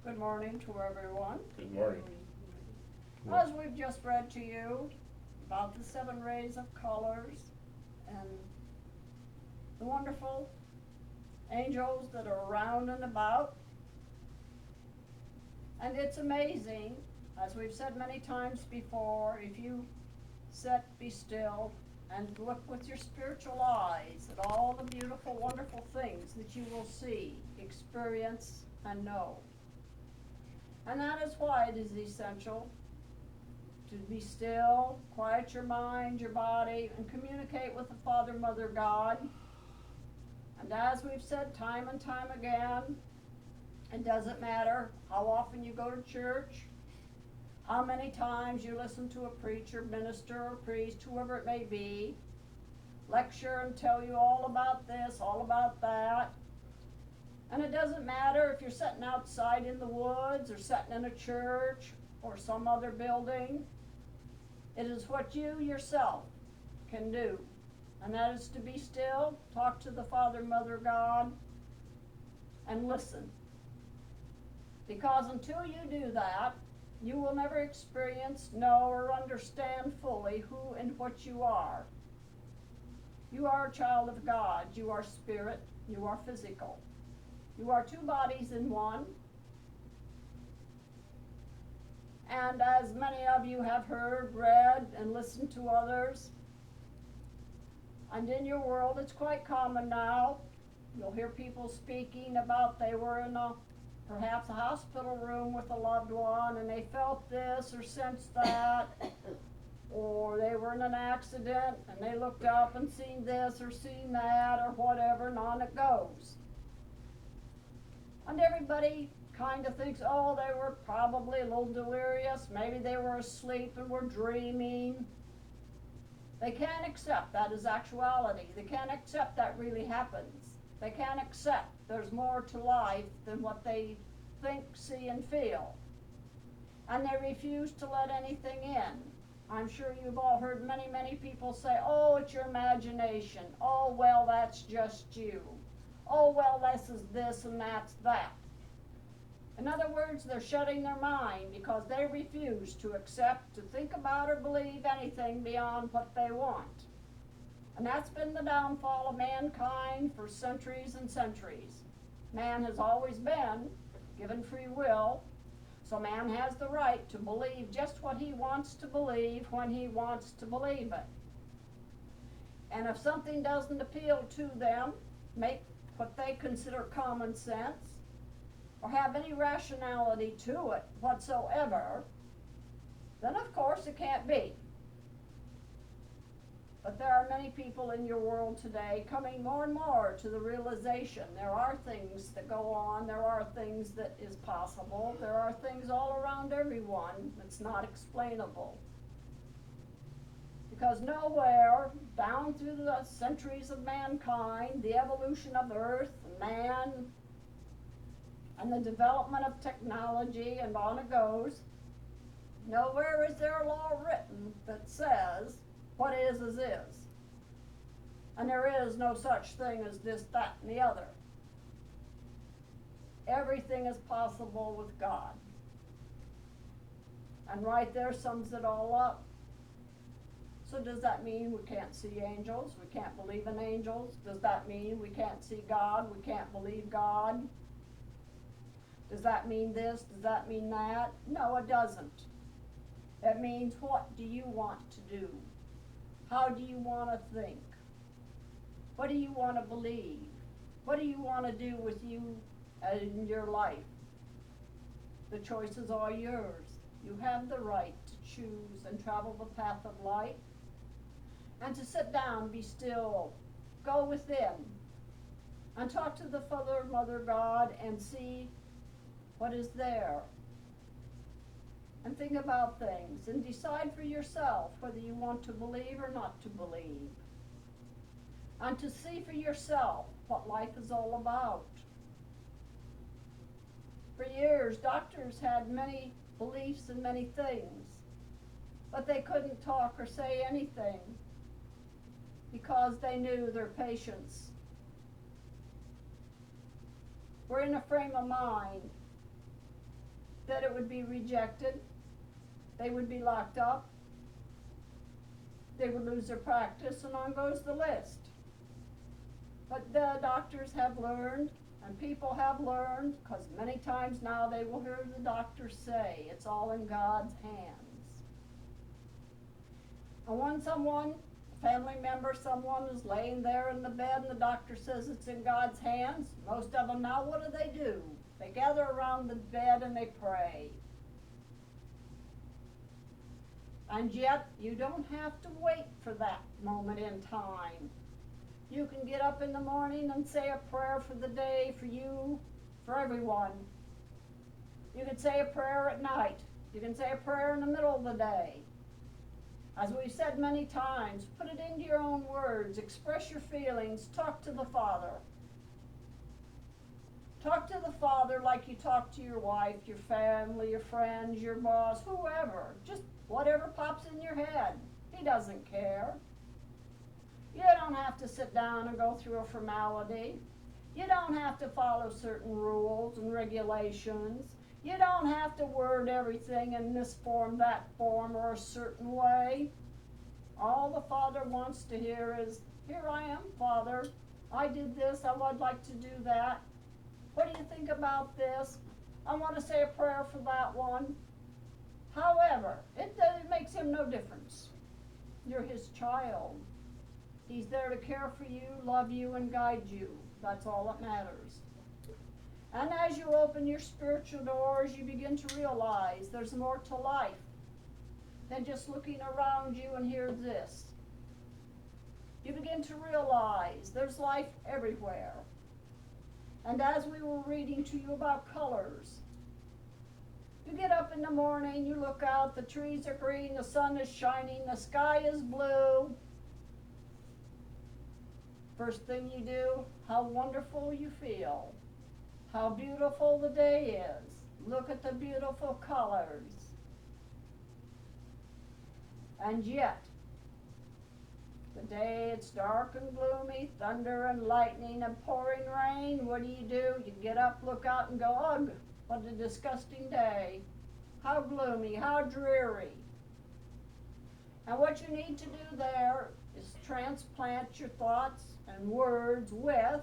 Good morning to everyone. Good morning. As we've just read to you about the 7 rays of colors and the wonderful angels that are around and about. And it's amazing, as we've said many times before, if you sit, be still, and look with your spiritual eyes at all the beautiful, wonderful things that you will see, experience, and know. And that is why it is essential to be still, quiet your mind, your body, and communicate with the Father, Mother, God. And as we've said time and time again, it doesn't matter how often you go to church, how many times you listen to a preacher, minister, or priest, whoever it may be, lecture and tell you all about this, all about that. And it doesn't matter if you're sitting outside in the woods or sitting in a church or some other building. It is what you yourself can do. And that is to be still, talk to the Father, Mother, God, and listen. Because until you do that, you will never experience, know, or understand fully who and what you are. You are a child of God. You are spirit. You are physical. You are two bodies in one. And as many of you have heard, read, and listened to others, and in your world it's quite common now, you'll hear people speaking about they were in perhaps a hospital room with a loved one and they felt this or sensed that, or they were in an accident and they looked up and seen this or seen that or whatever, and on it goes. And everybody kind of thinks, oh, they were probably a little delirious, maybe they were asleep and were dreaming. They can't accept that as actuality. They can't accept that really happens. They can't accept there's more to life than what they think, see, and feel. And they refuse to let anything in. I'm sure you've all heard many, many people say, oh, it's your imagination. Oh, well, that's just you. Oh, well, this is this and that's that. In other words, they're shutting their mind because they refuse to accept, to think about, or believe anything beyond what they want. And that's been the downfall of mankind for centuries and centuries. Man has always been given free will, so man has the right to believe just what he wants to believe when he wants to believe it. And if something doesn't appeal to them, make what they consider common sense, or have any rationality to it whatsoever, then of course it can't be. But there are many people in your world today coming more and more to the realization there are things that go on, there are things that is possible, there are things all around everyone that's not explainable. Because nowhere, down through the centuries of mankind, the evolution of earth, man, and the development of technology, and on it goes, nowhere is there a law written that says what is. And there is no such thing as this, that, and the other. Everything is possible with God. And right there sums it all up. So does that mean we can't see angels? We can't believe in angels? Does that mean we can't see God? We can't believe God? Does that mean this? Does that mean that? No, it doesn't. It means, what do you want to do? How do you want to think? What do you want to believe? What do you want to do with you in your life? The choices are yours. You have the right to choose and travel the path of light, and to sit down, be still, go within, and talk to the Father, Mother, God, and see what is there. And think about things, and decide for yourself whether you want to believe or not to believe. And to see for yourself what life is all about. For years, doctors had many beliefs in many things, but they couldn't talk or say anything because they knew their patients were in a frame of mind that it would be rejected, they would be locked up, they would lose their practice, and on goes the list. But the doctors have learned, and people have learned, because many times now they will hear the doctor say, it's all in God's hands. And when someone, a family member, someone is laying there in the bed and the doctor says it's in God's hands, most of them now, what do? They gather around the bed and they pray. And yet, you don't have to wait for that moment in time. You can get up in the morning and say a prayer for the day, for you, for everyone. You can say a prayer at night. You can say a prayer in the middle of the day. As we've said many times, put it into your own words, express your feelings, talk to the Father. Talk to the Father like you talk to your wife, your family, your friends, your boss, whoever. Just whatever pops in your head. He doesn't care. You don't have to sit down and go through a formality. You don't have to follow certain rules and regulations. You don't have to word everything in this form, that form, or a certain way. All the Father wants to hear is, here I am, Father. I did this. I would like to do that. What do you think about this? I want to say a prayer for that one. However, it makes him no difference. You're his child. He's there to care for you, love you, and guide you. That's all that matters. And as you open your spiritual doors, you begin to realize there's more to life than just looking around you and hear this. You begin to realize there's life everywhere. And as we were reading to you about colors, you get up in the morning, you look out, the trees are green, the sun is shining, the sky is blue. First thing you do, how wonderful you feel. How beautiful the day is. Look at the beautiful colors. And yet, the day it's dark and gloomy, thunder and lightning and pouring rain, what do? You get up, look out, and go, ugh, what a disgusting day. How gloomy, how dreary. And what you need to do there is transplant your thoughts and words with,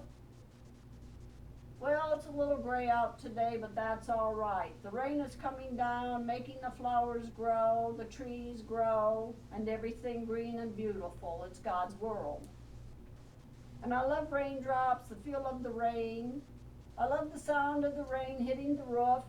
well, it's a little gray out today, but that's all right. The rain is coming down, making the flowers grow, the trees grow, and everything green and beautiful. It's God's world. And I love raindrops, the feel of the rain. I love the sound of the rain hitting the roof,